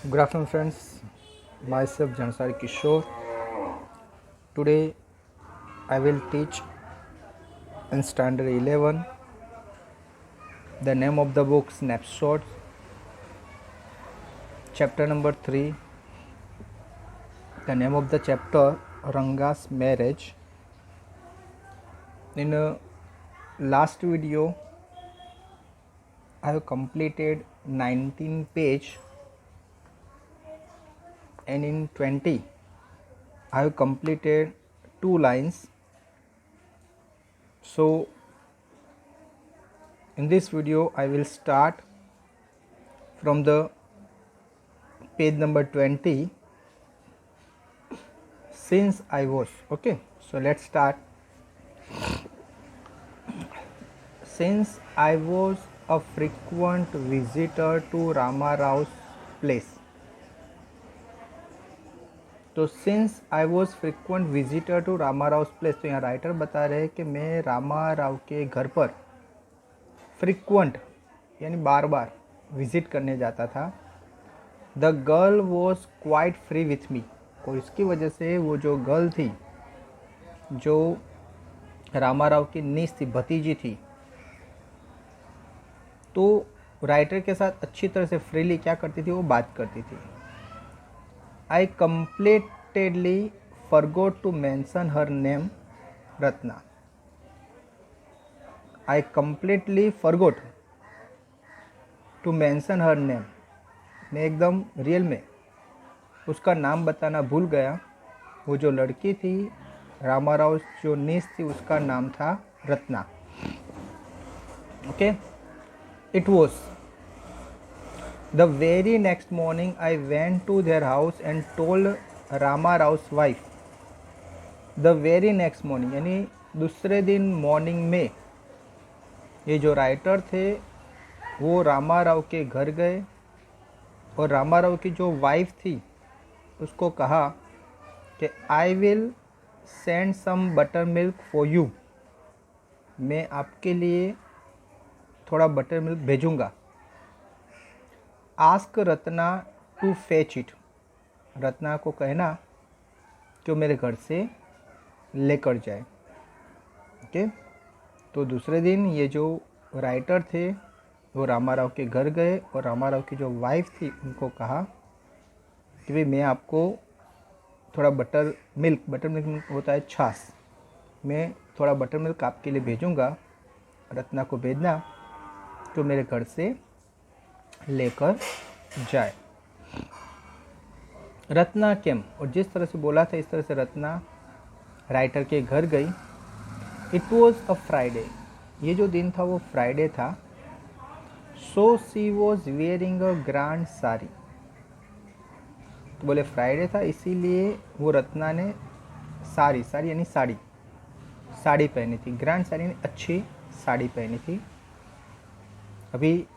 Good afternoon, friends. Myself Jansari Kishore. Today I will teach in Standard 11 the name of the book Snapshots, chapter number 3, the name of the chapter Ranga's Marriage. In last video I have completed 19 page and in 20 I have completed 2 lines. So in this video I will start from the page number 20 since I was. Okay, so let's start. Since I was a frequent visitor to Rama Rao's place. तो since I was frequent visitor to Rama Rao place, तो यहाँ writer बता रहे हैं कि मैं रामा राव के घर पर फ्रिक्वेंट यानी बार बार विजिट करने जाता था. The girl was quite free with me, और इसकी वजह से वो जो गर्ल थी, जो रामा राव की नीस थी, भतीजी थी, तो राइटर के साथ अच्छी तरह से फ्रीली क्या करती थी, वो बात करती थी. I completely forgot to mention her name Ratna. I completely forgot to mention her name. मैं एकदम रियल में उसका नाम बताना भूल गया. वो जो लड़की थी, रामा राव जो नीस थी, उसका नाम था Ratna. Okay, it was The very next morning I went to their house and told Rama Rao's wife. The very next morning यानी दूसरे दिन मॉर्निंग में ये जो राइटर थे वो रामा राव के घर गए और रामा राव की जो वाइफ थी उसको कहा कि I will send some butter milk for you, मैं आपके लिए थोड़ा बटर मिल्क भेजूँगा. Ask Ratna to fetch it, Ratna को कहना कि वो मेरे घर से लेकर जाए. ओके, तो दूसरे दिन ये जो राइटर थे वो रामा राव के घर गए और रामा राव की जो वाइफ थी उनको कहा कि भाई मैं आपको थोड़ा बटर मिल्क होता है छाछ, मैं थोड़ा बटर मिल्क आपके लिए भेजूँगा, रत्ना को भेजना तो मेरे घर से लेकर जाए. रत्ना केम, और जिस तरह से बोला था इस तरह से रत्ना राइटर के घर गई. इट वॉज अ फ्राइडे, ये जो दिन था वो फ्राइडे था. So she was wearing a grand sari, तो बोले फ्राइडे था इसीलिए वो रत्ना ने साड़ी यानी साड़ी पहनी थी. ग्रैंड साड़ी यानी अच्छी साड़ी पहनी थी. अभी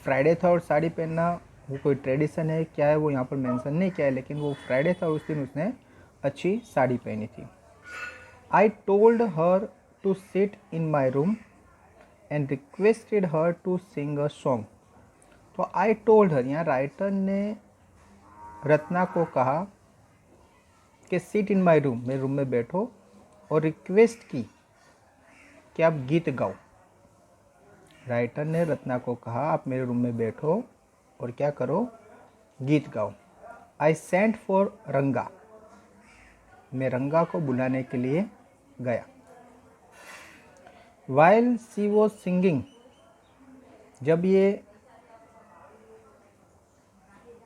फ्राइडे था और साड़ी पहनना वो कोई ट्रेडिशन है क्या है वो यहाँ पर मेंशन नहीं किया है, लेकिन वो फ्राइडे था और उस दिन उसने अच्छी साड़ी पहनी थी. I told her to sit in my room and requested her to sing a song. तो आई टोल्ड हर, यहाँ राइटर ने रत्ना को कहा कि सिट इन माई रूम, मेरे रूम में बैठो, और रिक्वेस्ट की कि आप गीत गाओ. राइटर ने रत्ना को कहा आप मेरे रूम में बैठो और क्या करो, गीत गाओ. आई सेंट फॉर रंगा, मैं रंगा को बुलाने के लिए गया. वाइल सी वॉज सिंगिंग, जब ये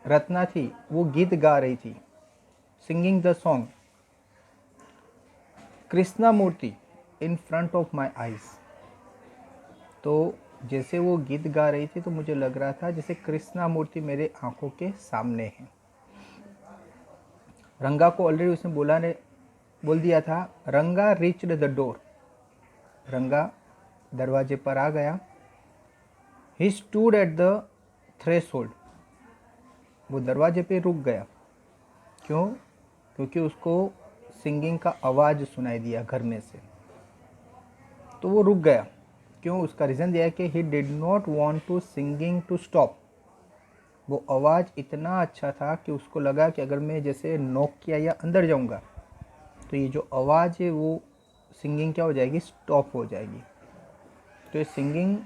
रत्ना थी वो गीत गा रही थी, singing the song Krishna Murthy in front of my eyes, तो जैसे वो गीत गा रही थी तो मुझे लग रहा था जैसे कृष्णा मूर्ति मेरे आंखों के सामने है. रंगा को ऑलरेडी उसने बोल दिया था. रंगा रीच्ड द डोर, रंगा दरवाजे पर आ गया. He stood at the threshold, वो दरवाजे पे रुक गया. क्यों? क्योंकि उसको सिंगिंग का आवाज़ सुनाई दिया घर में से, तो वो रुक गया. क्यों? उसका रीज़न दिया है कि he did not want to singing to stop, वो आवाज़ इतना अच्छा था कि उसको लगा कि अगर मैं जैसे नॉक किया या अंदर जाऊंगा तो ये जो आवाज़ है वो सिंगिंग क्या हो जाएगी, स्टॉप हो जाएगी। तो ये सिंगिंग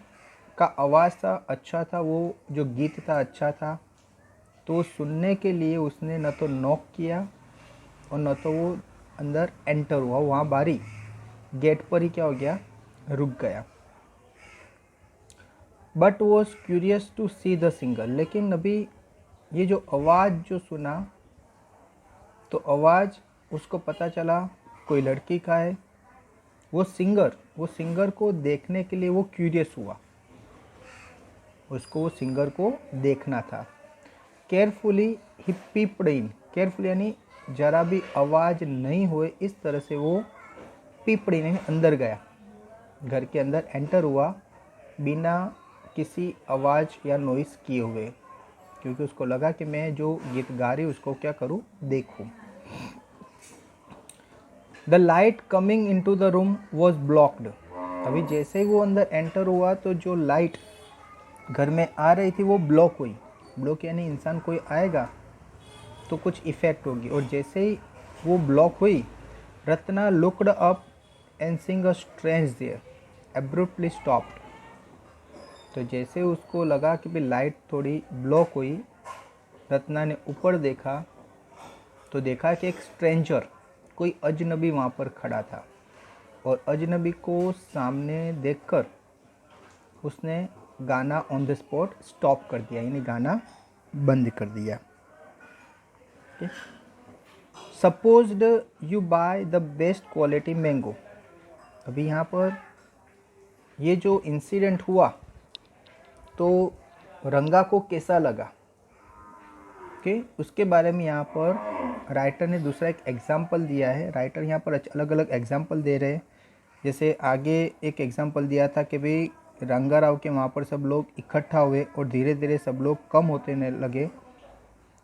का आवाज़ था, अच्छा था, वो जो गीत था अच्छा था। तो सुनने के लिए उसने न तो नॉक किया और न तो वो अंदर एंटर हुआ, वहाँ बारी गेट पर ही क्या हो गया, रुक गया। But was curious to see the singer, लेकिन अभी ये जो आवाज़ जो सुना तो आवाज़ उसको पता चला कोई लड़की का है। वो सिंगर को देखने के लिए वो क्यूरियस हुआ, उसको वो सिंगर को देखना था। केयरफुली ही पीप्ड इन, केयरफुली यानी जरा भी आवाज़ नहीं हुए इस तरह से वो पीप्ड इन अंदर गया, घर के अंदर एंटर हुआ बिना किसी आवाज़ या नॉइस किए हुए, क्योंकि उसको लगा कि मैं जो गीत गा रही उसको क्या करूं, देखूं। The light coming in to the room was blocked, अभी जैसे ही वो अंदर एंटर हुआ तो जो लाइट घर में आ रही थी वो ब्लॉक हुई। ब्लॉक यानी इंसान कोई आएगा तो कुछ इफ़ेक्ट होगी, और जैसे ही वो ब्लॉक हुई Ratna looked up and seeing a strange there abruptly stopped. तो जैसे उसको लगा कि भाई लाइट थोड़ी ब्लॉक हुई, रत्ना ने ऊपर देखा तो देखा कि एक स्ट्रेंजर, कोई अजनबी वहाँ पर खड़ा था, और अजनबी को सामने देखकर उसने गाना ऑन द स्पॉट स्टॉप कर दिया, यानी गाना बंद कर दिया। Supposed you by the best quality mango, अभी यहाँ पर ये जो इंसिडेंट हुआ तो रंगा को कैसा लगा कि उसके बारे में यहाँ पर राइटर ने दूसरा एक एग्जाम्पल दिया है। राइटर यहाँ पर अलग अलग एग्जाम्पल दे रहे हैं। जैसे आगे एक एग्जाम्पल दिया था कि भाई रंगा राव के वहाँ पर सब लोग इकट्ठा हुए और धीरे धीरे सब लोग कम होते लगे,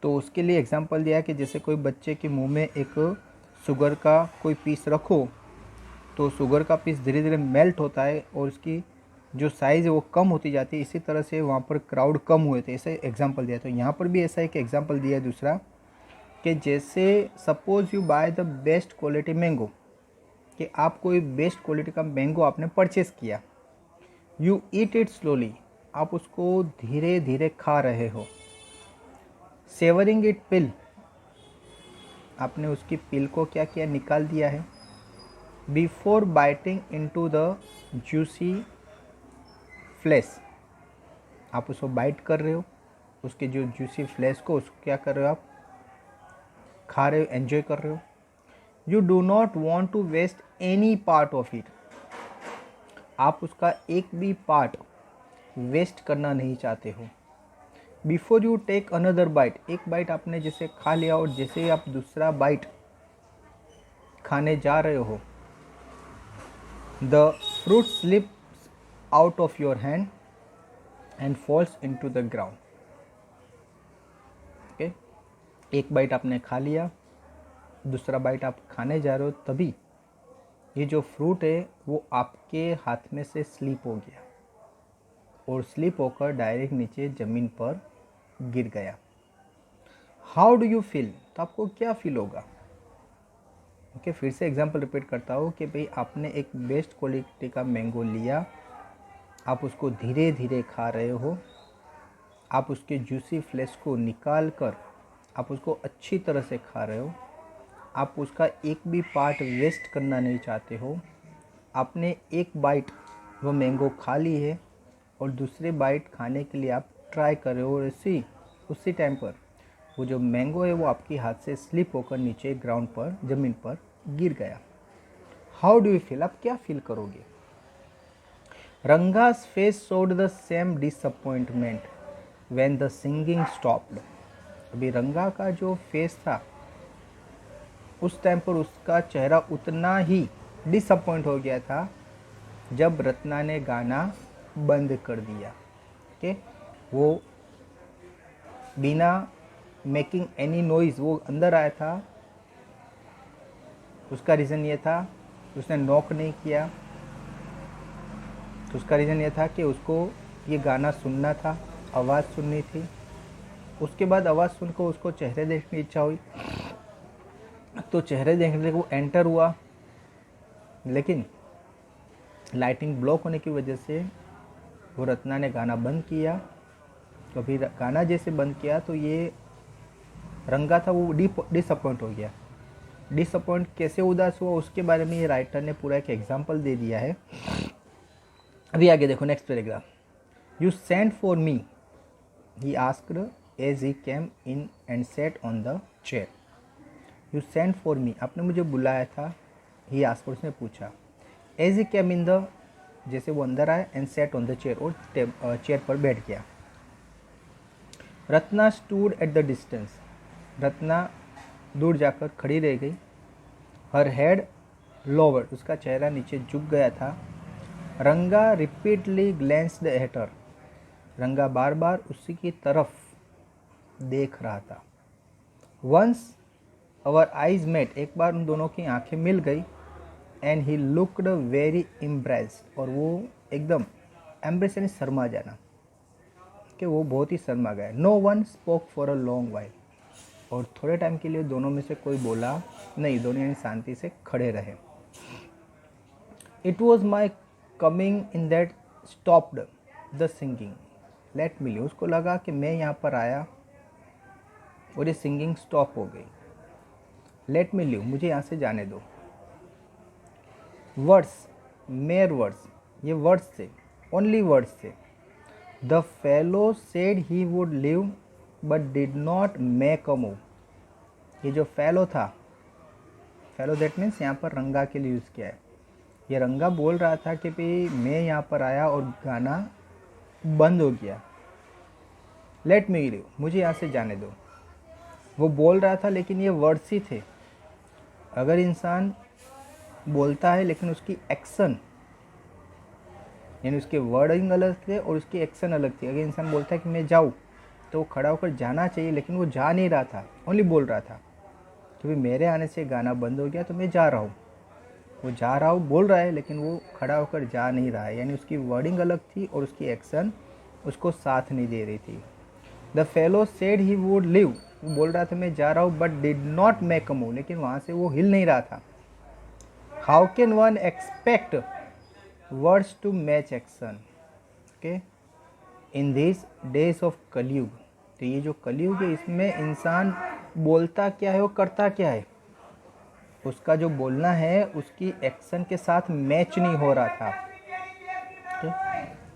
तो उसके लिए एग्जाम्पल दिया कि जैसे कोई बच्चे के मुंह में एक शुगर का कोई पीस रखो तो शुगर का पीस धीरे धीरे मेल्ट होता है और उसकी जो साइज़ है वो कम होती जाती है। इसी तरह से वहाँ पर क्राउड कम हुए थे, ऐसे एग्जाम्पल दिया। तो यहाँ पर भी ऐसा एक एग्जाम्पल दिया है दूसरा कि जैसे suppose you by the best quality mango, कि आप कोई बेस्ट क्वालिटी का मैंगो आपने परचेस किया, यू ईट इट स्लोली, आप उसको धीरे धीरे खा रहे हो। सेवरिंग इट पिल, आपने उसकी पिल को क्या किया, निकाल दिया है। Before biting into the juicy flesh, आप उसको बाइट कर रहे हो, उसके जो जूसी फ्लेश को उसको क्या कर रहे हो, आप खा रहे हो, एंजॉय कर रहे हो। You do not want to waste any part of it, आप उसका एक भी पार्ट वेस्ट करना नहीं चाहते हो। Before you take another bite, एक बाइट आपने जैसे खा लिया और जैसे ही आप दूसरा बाइट खाने जा रहे हो, the fruit slips out of your hand and falls into the ground. Okay, एक बाइट आपने खा लिया, दूसरा बाइट आप खाने जा रहे हो, तभी ये जो फ्रूट है वो आपके हाथ में से स्लिप हो गया और स्लिप होकर डायरेक्ट नीचे ज़मीन पर गिर गया। हाउ डू यू फील, तो आपको क्या फील होगा। ओके, फिर से एग्जांपल रिपीट करता हूँ कि भाई आपने एक बेस्ट क्वालिटी का मैंगो लिया, आप उसको धीरे धीरे खा रहे हो, आप उसके जूसी फ्लेश को निकाल कर आप उसको अच्छी तरह से खा रहे हो, आप उसका एक भी पार्ट वेस्ट करना नहीं चाहते हो। आपने एक बाइट वो मैंगो खा ली है और दूसरे बाइट खाने के लिए आप ट्राई कर रहे हो, और उसी टाइम पर वो जो मैंगो है वो आपके हाथ से स्लिप होकर नीचे ग्राउंड पर, ज़मीन पर गिर गया। हाउ डू यू फील, आप क्या फील करोगे। Ranga's face showed the same disappointment when the singing stopped, अभी रंगा का जो फेस था उस टाइम पर उसका चेहरा उतना ही डिसअपॉइंट हो गया था जब रत्ना ने गाना बंद कर दिया। ओके, वो बिना मेकिंग एनी नॉइज़ वो अंदर आया था। उसका रीज़न ये था उसने नॉक नहीं किया, तो उसका रीज़न ये था कि उसको ये गाना सुनना था, आवाज़ सुननी थी। उसके बाद आवाज़ सुनकर उसको चेहरे देखने की इच्छा हुई, तो चेहरे देखने को वो एंटर हुआ, लेकिन लाइटिंग ब्लॉक होने की वजह से वो रत्ना ने गाना बंद किया। तो अभी गाना जैसे बंद किया तो ये रंगा था वो डिसअपॉइंट हो गया। डिसअपॉइंट कैसे उदास हुआ उसके बारे में ये राइटर ने पूरा एक एग्जाम्पल दे दिया है। अभी आगे देखो next paragraph. You send for me, he asked as he came in and sat on the chair. You send for me, आपने मुझे बुलाया था। ही आस्क्ड, उसने पूछा। As he came in the, जैसे वो अंदर आया, and sat on the chair, और चेयर पर बैठ गया। Ratna stood at the distance, Ratna दूर जाकर खड़ी रह गई। हर हेड लोवर्ड, उसका चेहरा नीचे झुक गया था। रंगा रिपीटली ग्लैंस्ड एट हर, रंगा बार बार उसी की तरफ देख रहा था। वंस अवर आइज मेट, एक बार उन दोनों की आंखें मिल गई। And he looked very impressed, और वो एकदम एम्ब्रेस यानी शर्मा जाना, कि वो बहुत ही शर्मा गया। No one spoke for a long while, और थोड़े टाइम के लिए दोनों में से कोई बोला नहीं, दोनों यानी शांति से खड़े रहे। It was my coming in that stopped the singing, let me live, उसको लगा कि मैं यहाँ पर आया और ये सिंगिंग स्टॉप हो गई। लेट मी लिव, मुझे यहाँ से जाने दो। वर्ड्स, मेयर वर्ड्स, ये वर्ड्स थे, ओनली वर्ड्स थे। The fellow said he would live but did not make a move. ये जो फेलो था, फेलो दैट मीन्स यहाँ पर रंगा के लिए यूज़ किया है। ये रंगा बोल रहा था कि भाई मैं यहाँ पर आया और गाना बंद हो गया। लेट मी लिव, मुझे यहाँ से जाने दो। वो बोल रहा था लेकिन ये वर्ड्स ही थे। अगर इंसान बोलता है लेकिन उसकी एक्शन, यानी उसके वर्डिंग अलग थे और उसकी एक्शन अलग थी। अगर इंसान बोलता है कि मैं जाऊँ, तो वो खड़ा होकर जाना चाहिए, लेकिन वो जा नहीं रहा था, ओनली बोल रहा था कि भाई मेरे आने से गाना बंद हो गया तो मैं जा रहा हूँ। वो जा रहा हूँ बोल रहा है, लेकिन वो खड़ा होकर जा नहीं रहा है, यानी उसकी वर्डिंग अलग थी और उसकी एक्शन उसको साथ नहीं दे रही थी। The fellow said he would leave, वो बोल रहा था मैं जा रहा हूँ, but did not make a move, लेकिन वहाँ से वो हिल नहीं रहा था। How can one expect words to match action, okay, in this days of Kalyug. तो ये जो कलयुग है इसमें इंसान बोलता क्या है और करता क्या है, उसका जो बोलना है उसकी एक्शन के साथ मैच नहीं हो रहा था।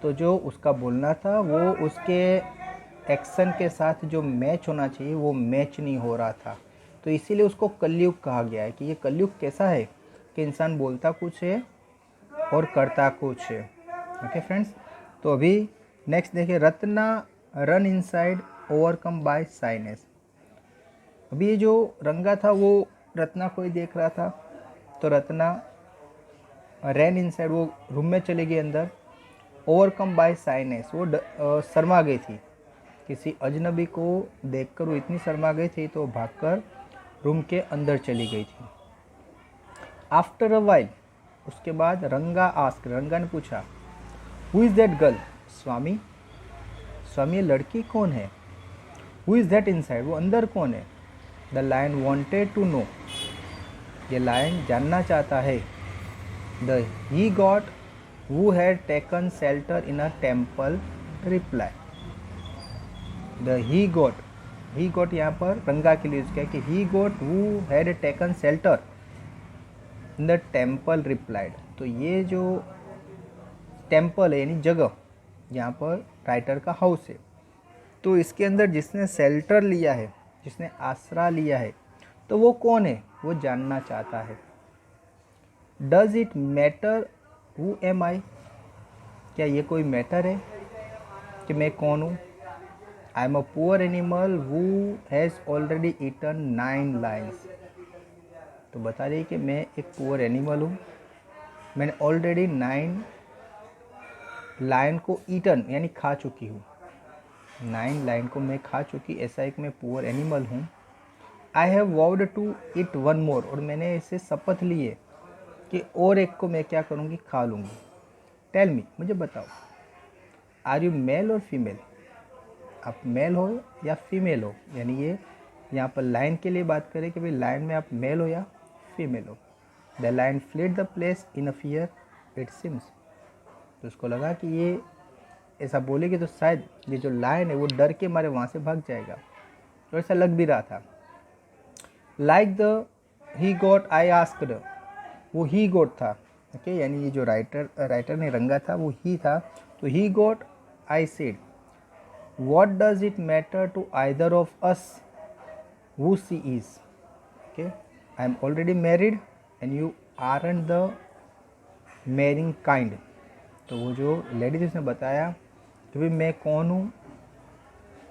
तो जो उसका बोलना था वो उसके एक्शन के साथ जो मैच होना चाहिए वो मैच नहीं हो रहा था। तो इसीलिए उसको कलयुग कहा गया है कि ये कलयुग कैसा है कि इंसान बोलता कुछ है और करता कुछ है। ओके फ्रेंड्स, तो अभी नेक्स्ट देखिए, Ratna run inside overcome by shyness. अभी ये जो रंगा था वो रत्ना को ही देख रहा था, तो रत्ना रैन इनसाइड, वो रूम में चली गई अंदर। ओवरकम बाय साइनेस, वो शर्मा गई थी, किसी अजनबी को देखकर वो इतनी शर्मा गई थी तो भागकर रूम के अंदर चली गई थी। आफ्टर अ वाइल, उसके बाद रंगा आस्क, रंगा ने पूछा, हु इज़ दैट गर्ल, स्वामी, स्वामी ये लड़की कौन है। हु इज़ दैट इनसाइड, वो अंदर कौन है। The lion wanted to know, ये लायन जानना चाहता है। The he got who had taken shelter in a temple reply. The he got यहाँ पर रंगा के लिए यूज किया कि he got who had taken shelter in the temple replied. तो ये जो टेम्पल है यानी जगह, यहाँ पर राइटर का हाउस है, तो इसके अंदर जिसने शेल्टर लिया है, जिसने आसरा लिया है, तो वो कौन है, वो जानना चाहता है। Does it matter who am I, क्या ये कोई मैटर है कि मैं कौन हूँ। I am a poor animal who has already eaten 9 lions. तो बता रही कि मैं एक पुअर एनिमल हूँ, मैंने ऑलरेडी 9 लायन को ईटन यानी खा चुकी हूँ, 9 लायन को मैं खा चुकी, ऐसा एक मैं पुअर एनिमल हूँ। I have vowed to it one more, और मैंने इसे शपथ ली है कि और एक को मैं क्या करूँगी, खा लूँगी। टेल मी, मुझे बताओ, आर यू मेल और फीमेल, आप मेल हो या फीमेल हो, यानी ये यहाँ पर लाइन के लिए बात करें कि भाई लाइन में आप मेल हो या फीमेल हो। The line fled the place in a fear it seems. तो उसको लगा कि ये ऐसा बोलेगी तो शायद ये जो लायन है वो डर के मारे वहाँ से भाग जाएगा, तो ऐसा लग भी रहा था। Like the he got I asked, वो ही गॉट था, ओके, यानी ये जो राइटर ने रंगा था वो ही था। तो he got I said what does it matter to either of us who she is, okay, I am already married and you aren't the marrying kind। तो वो जो लेडी थी उसने बताया कि भाई मैं कौन हूँ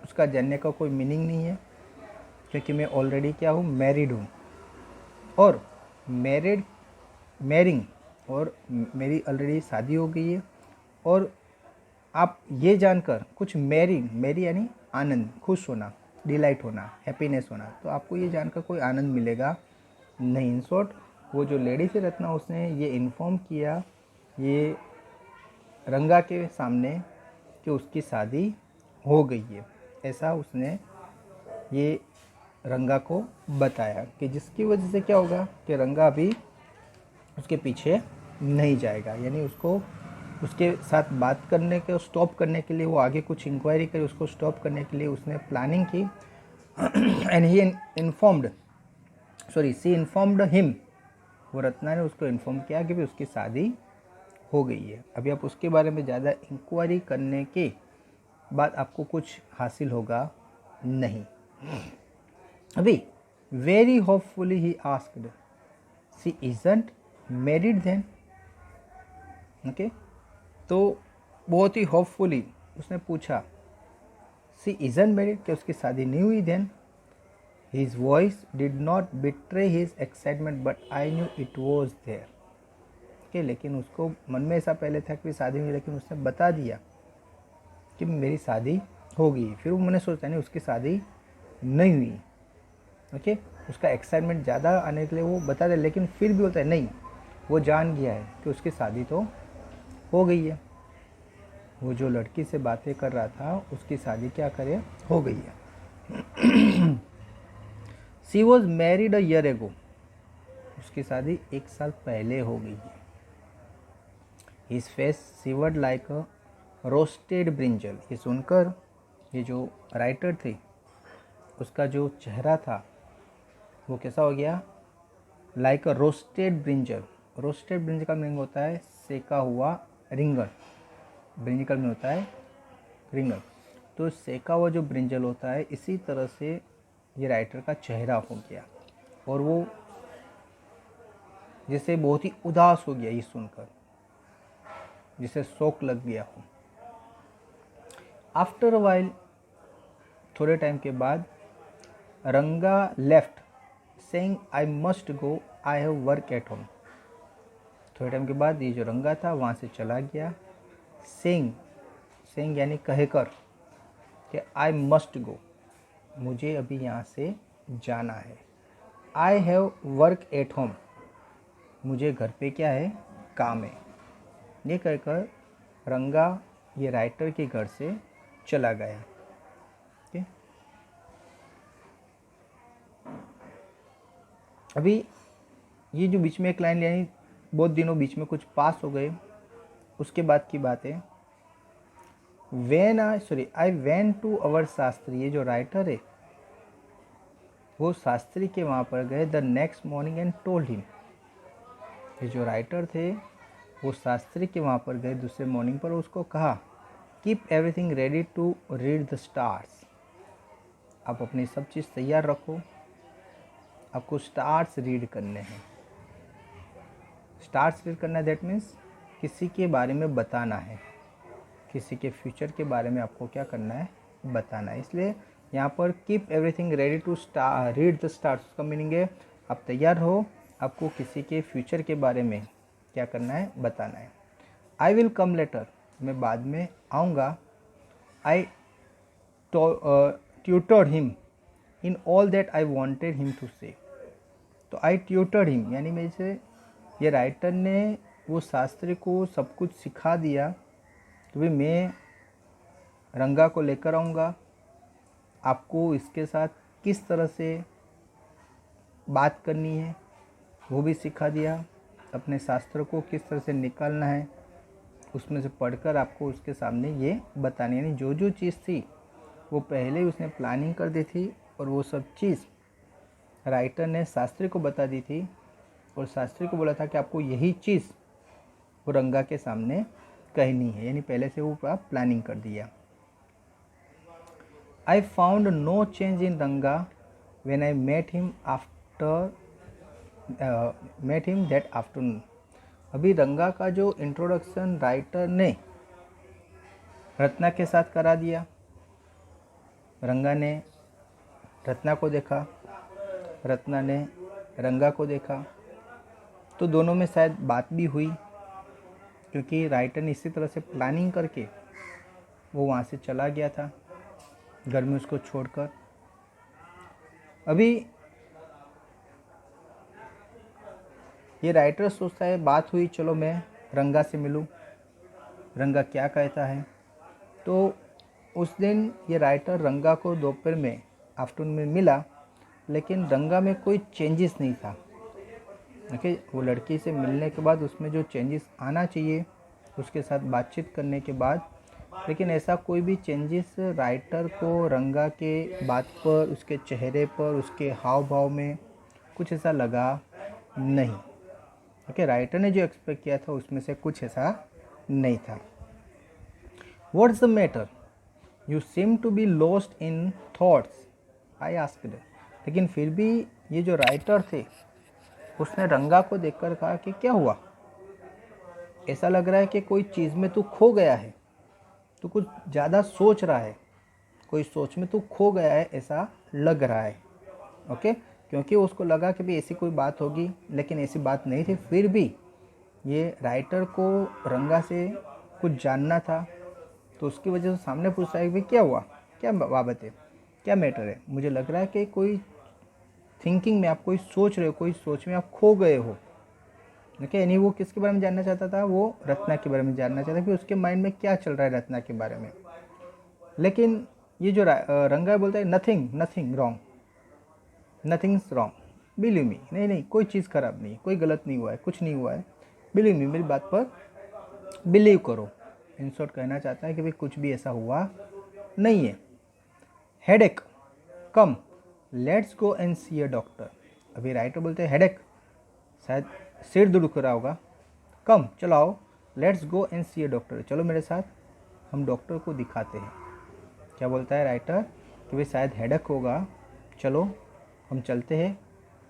उसका जानने का कोई मीनिंग नहीं है, क्योंकि मैं ऑलरेडी क्या हूँ, मैरिड हूँ, और मैरिंग और मेरी ऑलरेडी शादी हो गई है। और आप ये जानकर कुछ मैरी यानी आनंद, खुश होना, डिलाइट होना, हैप्पीनेस होना, तो आपको ये जानकर कोई आनंद मिलेगा नहीं। इन शॉर्ट वो जो लेडी थी रत्ना, उसने ये इन्फॉर्म किया ये रंगा के सामने कि उसकी शादी हो गई है, ऐसा उसने ये रंगा को बताया, कि जिसकी वजह से क्या होगा कि रंगा अभी उसके पीछे नहीं जाएगा, यानी उसको उसके साथ बात करने के स्टॉप करने के लिए, वो आगे कुछ इंक्वायरी करी उसको स्टॉप करने के लिए उसने प्लानिंग की। And he see informed him, वो रत्ना ने उसको इन्फॉर्म किया कि भी उसकी शादी हो गई है। अभी आप उसके बारे में ज़्यादा इंक्वायरी करने के बाद आपको कुछ हासिल होगा नहीं। अभी very hopefully he asked she isn't married then, okay, तो बहुत ही होपफुली उसने पूछा सी इजंट मैरिड, कि उसकी शादी नहीं हुई then. His voice did not betray his excitement but I knew it was there, okay, लेकिन उसको मन में ऐसा पहले था कि शादी हुई, लेकिन उसने बता दिया कि मेरी शादी हो गई। फिर वो मैंने सोचा नहीं उसकी शादी नहीं हुई, ओके, उसका एक्साइटमेंट ज़्यादा आने के लिए वो बता दे, लेकिन फिर भी होता है नहीं, वो जान गया है कि उसकी शादी तो हो गई है। वो जो लड़की से बातें कर रहा था उसकी शादी क्या करे, हो गई है। She was married a year ago, उसकी शादी 1 साल पहले हो गई है। हिज फेस सीवर्ड लाइक अ रोस्टेड ब्रिंजल, ये सुनकर ये जो राइटर थे उसका जो चेहरा था वो कैसा हो गया, लाइक अ रोस्टेड ब्रिंजल। रोस्टेड ब्रिंजल का मीनिंग होता है सेका हुआ रिंगल, ब्रिंजल में होता है रिंगल, तो सेका हुआ जो ब्रिंजल होता है, इसी तरह से ये राइटर का चेहरा हो गया, और वो जैसे बहुत ही उदास हो गया ये सुनकर, जिसे शौक लग गया हो। आफ्टर अ वाइल, थोड़े टाइम के बाद, रंगा left saying I must go, I have work at home. थोड़े टाइम के बाद ये जो रंगा था वहाँ से चला गया, सेइंग यानी कहकर कि आई मस्ट गो, मुझे अभी यहाँ से जाना है। I have work at home, मुझे घर पे क्या है, काम है। ये कहकर रंगा ये राइटर के घर से चला गया। ओके, अभी ये जो बीच में एक लाइन, यानी बहुत दिनों बीच में कुछ पास हो गए, उसके बाद की बात है। I went to our Shastri, ये जो राइटर है वो शास्त्री के वहाँ पर गए the next morning and told him, ये जो राइटर थे वो शास्त्री के वहाँ पर गए दूसरे मॉर्निंग पर, उसको कहा keep everything ready to read the stars, आप अपनी सब चीज़ तैयार रखो, आपको स्टार्स रीड करने हैं। स्टार्स रीड करना दैट मीन्स किसी के बारे में बताना है, किसी के फ्यूचर के बारे में आपको क्या करना है, बताना है। इसलिए यहाँ पर keep everything ready to read the stars, उसका मीनिंग है आप तैयार हो, आपको किसी के फ्यूचर के बारे में क्या करना है, बताना है। आई विल कम लेटर, मैं बाद में आऊँगा। I tutored him in all that I wanted him to say, तो आई ट्यूटर्ड हिम यानी मेरे से ये राइटर ने वो शास्त्री को सब कुछ सिखा दिया कि भाई मैं रंगा को लेकर आऊँगा, आपको इसके साथ किस तरह से बात करनी है वो भी सिखा दिया। अपने शास्त्र को किस तरह से निकालना है उसमें से पढ़कर आपको उसके सामने ये बतानी, यानी जो जो चीज़ थी वो पहले ही उसने प्लानिंग कर दी थी और वो सब चीज़ राइटर ने शास्त्री को बता दी थी और शास्त्री को बोला था कि आपको यही चीज़ वो रंगा के सामने कहनी है, यानी पहले से वो प्लानिंग कर दिया। I found no change in Ranga when I met him that afternoon. अभी रंगा का जो इंट्रोडक्शन राइटर ने रत्ना के साथ करा दिया। रंगा ने रत्ना को देखा, रत्ना ने रंगा को देखा, तो दोनों में शायद बात भी हुई, क्योंकि राइटर ने इसी तरह से प्लानिंग करके वो वहाँ से चला गया था घर में उसको छोड़कर। अभी ये राइटर सोचता है बात हुई, चलो मैं रंगा से मिलूं, रंगा क्या कहता है। तो उस दिन ये राइटर रंगा को दोपहर में आफ्टरनून में मिला, लेकिन रंगा में कोई चेंजेस नहीं था। ओके, वो लड़की से मिलने के बाद उसमें जो चेंजेस आना चाहिए उसके साथ बातचीत करने के बाद, लेकिन ऐसा कोई भी चेंजेस राइटर को रंगा के बात पर, उसके चेहरे पर, उसके हाव भाव में कुछ ऐसा लगा नहीं। ओके, राइटर ने जो एक्सपेक्ट किया था उसमें से कुछ ऐसा नहीं था। What's the matter, you seem to be lost in thoughts, I asked. लेकिन फिर भी ये जो राइटर थे उसने रंगा को देखकर कहा कि क्या हुआ, ऐसा लग रहा है कि कोई चीज़ में तू खो गया है, तू कुछ ज़्यादा सोच रहा है, कोई सोच में तू खो गया है ऐसा लग रहा है। ओके, क्योंकि उसको लगा कि भाई ऐसी कोई बात होगी, लेकिन ऐसी बात नहीं थी। फिर भी ये राइटर को रंगा से कुछ जानना था, तो उसकी वजह से सामने पूछता है कि भाई क्या हुआ, क्या बाबत है, क्या मैटर है। मुझे लग रहा है कि कोई थिंकिंग में आप कोई सोच रहे हो, कोई सोच में आप खो गए हो। ओके, यानी वो किसके बारे में जानना चाहता था, वो रत्ना के बारे में जानना चाहता था कि उसके माइंड में क्या चल रहा है रत्ना के बारे में। लेकिन ये जो रंगा बोलता है nothing nothing wrong, nothings wrong, believe me, नहीं नहीं कोई चीज़ ख़राब नहीं, कोई गलत नहीं हुआ है, कुछ नहीं हुआ है, बिलीव मी, मेरी बात पर बिलीव करो। इन शॉर्ट कहना चाहता है कि भाई कुछ भी ऐसा हुआ नहीं है। Headache, come let's go and see a doctor. अभी राइटर बोलते हैं हेडेक, शायद सिर दुख रहा होगा, कम चलो आओ, let's go and see a doctor, चलो मेरे साथ हम डॉक्टर को दिखाते हैं। क्या बोलता है राइटर कि भाई शायद हेडेक होगा, चलो हम चलते हैं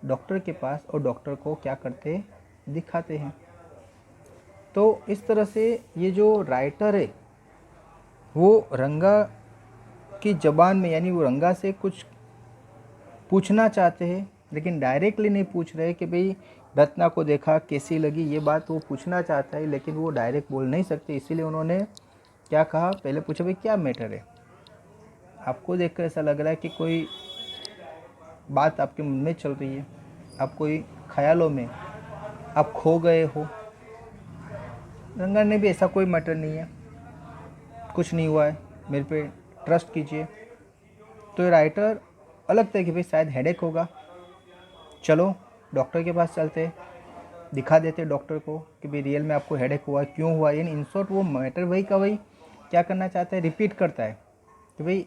डॉक्टर के पास और डॉक्टर को क्या करते हैं, दिखाते हैं। तो इस तरह से ये जो राइटर है वो रंगा की ज़बान में, यानी वो रंगा से कुछ पूछना चाहते हैं, लेकिन डायरेक्टली नहीं पूछ रहे कि भाई रत्ना को देखा कैसी लगी, ये बात वो पूछना चाहता है, लेकिन वो डायरेक्ट बोल नहीं सकते। इसीलिए उन्होंने क्या कहा, पहले पूछा भाई क्या मैटर है, आपको देखकर ऐसा लग रहा है कि कोई बात आपके मन में चल रही है, आप कोई ख्यालों में आप खो गए हो। रंगा ने भी ऐसा कोई मैटर नहीं है, कुछ नहीं हुआ है, मेरे पे ट्रस्ट कीजिए। तो राइटर अलग था कि भाई शायद हेडेक होगा, चलो डॉक्टर के पास चलते, दिखा देते डॉक्टर को कि भाई रियल में आपको हेडेक हुआ, क्यों हुआ। यानी इन शॉर्ट वो मैटर वही का वही क्या करना चाहता है, रिपीट करता है कि भाई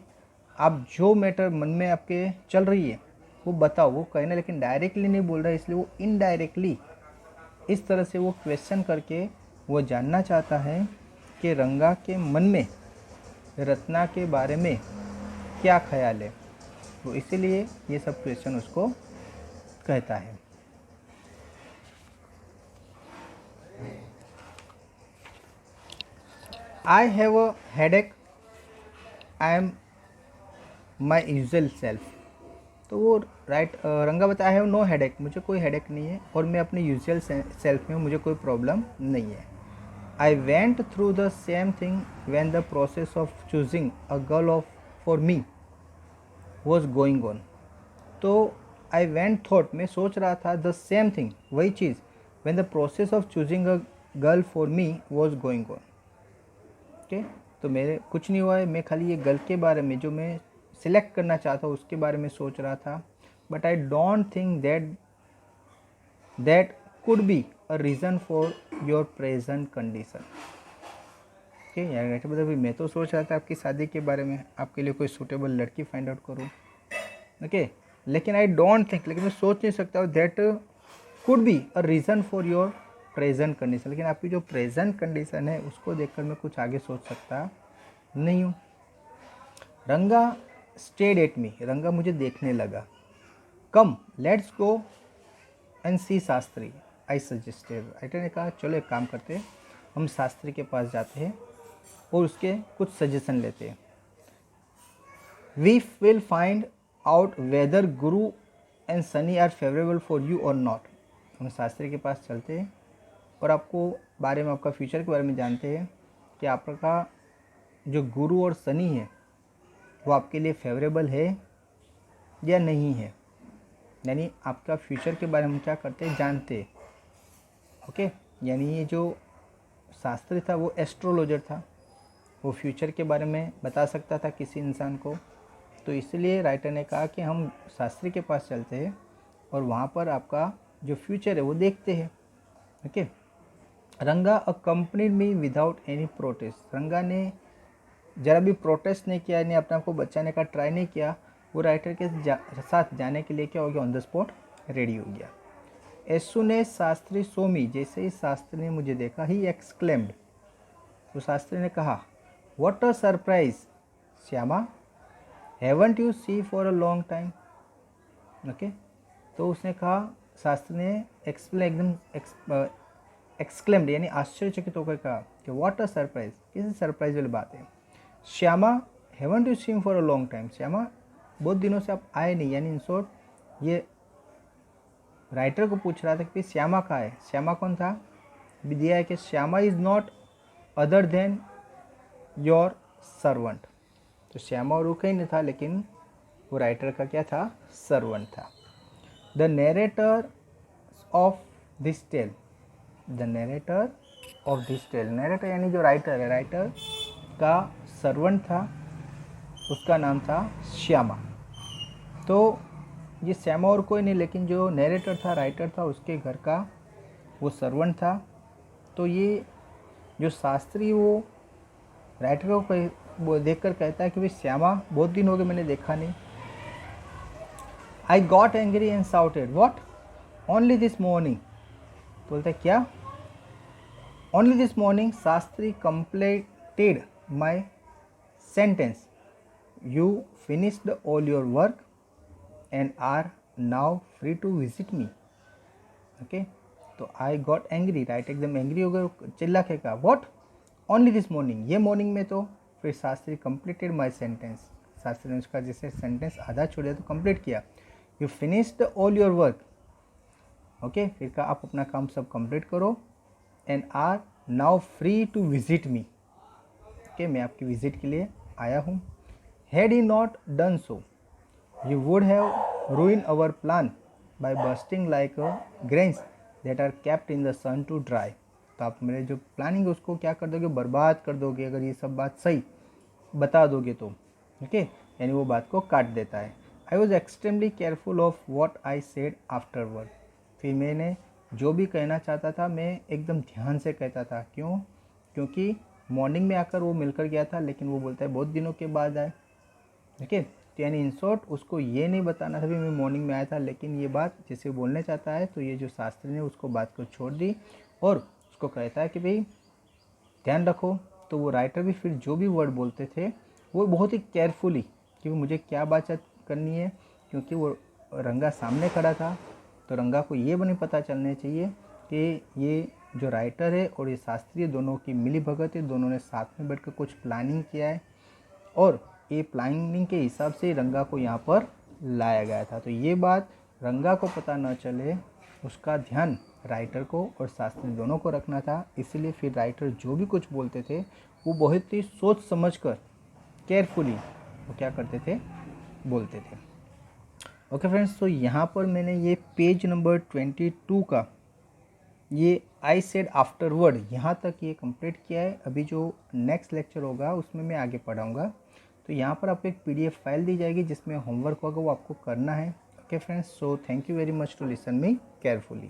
आप जो मैटर मन में आपके चल रही है वो बताओ, वो कहना, लेकिन डायरेक्टली नहीं बोल रहा है, इसलिए वो इनडायरेक्टली इस तरह से वो क्वेश्चन करके वो जानना चाहता है कि रंगा के मन में रत्ना के बारे में क्या ख्याल है, वो इसीलिए ये सब क्वेश्चन उसको कहता है। I have a headache, I am my usual self. तो वो रंगा बताया है नो हेडेक, मुझे कोई हेडेक नहीं है और मैं अपने यूजुअल सेल्फ में, मुझे कोई प्रॉब्लम नहीं है। I went through the same thing when the process of choosing a girl of for me was going on. तो आई वेंट थॉट, मैं सोच रहा था, द सेम थिंग, वही चीज़, when the process of choosing a girl for me was going on. Okay, तो मेरे कुछ नहीं हुआ है, मैं खाली ये गर्ल के बारे में जो मैं सिलेक्ट करना चाहता हूँ उसके बारे में सोच रहा था, but I don't think that could be a reason for your present condition. Okay यार, मतलब मैं तो सोच रहा था आपकी शादी के बारे में, आपके लिए कोई सूटेबल लड़की फाइंड आउट करूँ। ओके, लेकिन आई डोंट थिंक, लेकिन मैं सोच नहीं सकता that could be a reason for your present condition. लेकिन आपकी जो प्रेजेंट कंडीशन है उसको देखकर मैं कुछ आगे सोच सकता नहीं हूँ। रंगा स्टेड एट मी, रंगा मुझे देखने लगा। Come let's go and see Shastri, I suggested. Writer ने कहा चलो एक काम करते हैं, हम शास्त्री के पास जाते हैं और उसके कुछ सजेशन लेते हैं। We will find out whether Guru and Shani are favourable for you और नॉट। हम शास्त्री के पास चलते हैं और आपको बारे में, आपका फ्यूचर के बारे में जानते हैं कि आपका जो गुरु और शनि है वो आपके लिए फेवरेबल है या नहीं है, यानी आपका फ्यूचर के बारे में हम क्या करते हैं, जानते हैं। ओके, यानी ये जो शास्त्री था वो एस्ट्रोलॉजर था, वो फ्यूचर के बारे में बता सकता था किसी इंसान को। तो इसलिए राइटर ने कहा कि हम शास्त्री के पास चलते हैं और वहाँ पर आपका जो फ्यूचर है वो देखते हैं। ओके, रंगा accompanied me without any protest. रंगा ने ज़रा भी प्रोटेस्ट नहीं किया, यानी अपने आप को बचाने का ट्राई नहीं किया। वो राइटर के साथ जाने के लिए क्या हो गया, ऑन द स्पॉट रेडी हो गया। एज सुन एज शास्त्री सो मी, जैसे ही शास्त्री ने मुझे देखा, ही एक्सक्लेम्ड, तो शास्त्री ने कहा, what a surprise Shyama, haven't you see for a long time. Okay, तो उसने कहा, शास्त्री ने एकदम एक्सक्लेम्ड यानी आश्चर्यचकित होकर कहा कि व्हाट अ सरप्राइज, किसी सरप्राइज वाली बात है। Shyama haven't you seen for a long time, Shyama बहुत दिनों से आप आए नहीं, यानी इन शॉर्ट ये राइटर को पूछ रहा था कि श्यामा कहाँ है। श्यामा कौन था, भी दिया है कि Shyama is not other than your servant. तो श्यामा और वो कहीं नहीं था, लेकिन वो राइटर का क्या था, सर्वेंट था। The narrator of this tale, the narrator of this tale, narrator यानी जो राइटर है, राइटर का सर्वेंट था, उसका नाम था श्यामा। तो ये श्यामा और कोई नहीं, लेकिन जो नरेटर था, राइटर था, उसके घर का वो सर्वेंट था। तो ये जो शास्त्री वो राइटर को वो देख कर कहता है कि भाई श्यामा बहुत दिन हो गए मैंने देखा नहीं। I got angry and shouted, what only this morning, बोलता है क्या, only this morning Shastri completed my sentence, you finished all your work and are now free to visit me. Okay, तो I got angry, राइट एकदम angry हो गए, चिल्ला के कहा व्हाट ओनली दिस मॉर्निंग, ये मॉर्निंग में तो। फिर Shastri completed my sentence, Shastri ने उसका जैसे सेंटेंस आधा छोड़ा तो कंप्लीट किया। You finished all your work, okay, फिर कहा आप अपना काम सब कंप्लीट करो, and are now free to visit me, okay, मैं आपकी विजिट के लिए आया हूँ। Had he not done so, he would have ruined our plan by bursting like grains that are kept in the sun to dry. तो आप मेरे जो प्लानिंग है उसको क्या कर दोगे, बर्बाद कर दोगे, अगर ये सब बात सही बता दोगे तो। ओके, यानी वो बात को काट देता है। I was extremely careful of what I said afterward, फिर मैंने जो भी कहना चाहता था मैं एकदम ध्यान से कहता था। क्यों, क्योंकि मॉर्निंग में आकर वो मिलकर गया था, लेकिन वो बोलता है बहुत दिनों के बाद आए। ओके, तो यानी इन शॉर्ट उसको ये नहीं बताना था भी मैं मॉर्निंग में आया था, लेकिन ये बात जैसे बोलने चाहता है, तो ये जो शास्त्री ने उसको बात को छोड़ दी और उसको कहता है कि भाई ध्यान रखो। तो वो राइटर भी फिर जो भी वर्ड बोलते थे वो बहुत ही केयरफुली, क्योंकि मुझे क्या बातचीत करनी है, क्योंकि वो रंगा सामने खड़ा था, तो रंगा को ये नहीं पता चलना चाहिए कि ये जो राइटर है और ये शास्त्री दोनों की मिली भगत है, दोनों ने साथ में बैठकर कुछ प्लानिंग किया है और ये प्लानिंग के हिसाब से रंगा को यहाँ पर लाया गया था। तो ये बात रंगा को पता न चले, उसका ध्यान राइटर को और शास्त्री दोनों को रखना था। इसलिए फिर राइटर जो भी कुछ बोलते थे वो बहुत ही सोच समझकर केयरफुली वो क्या करते थे, बोलते थे। ओके फ्रेंड्स, तो यहाँ पर मैंने ये पेज नंबर 22 का ये आई सेड आफ्टरवर्ड यहाँ तक ये कंप्लीट किया है। अभी जो नेक्स्ट लेक्चर होगा उसमें मैं आगे पढ़ाऊँगा। तो यहाँ पर आपको एक PDF फाइल दी जाएगी जिसमें होमवर्क होगा, वो आपको करना है। Okay friends, so thank you very much to listen me carefully.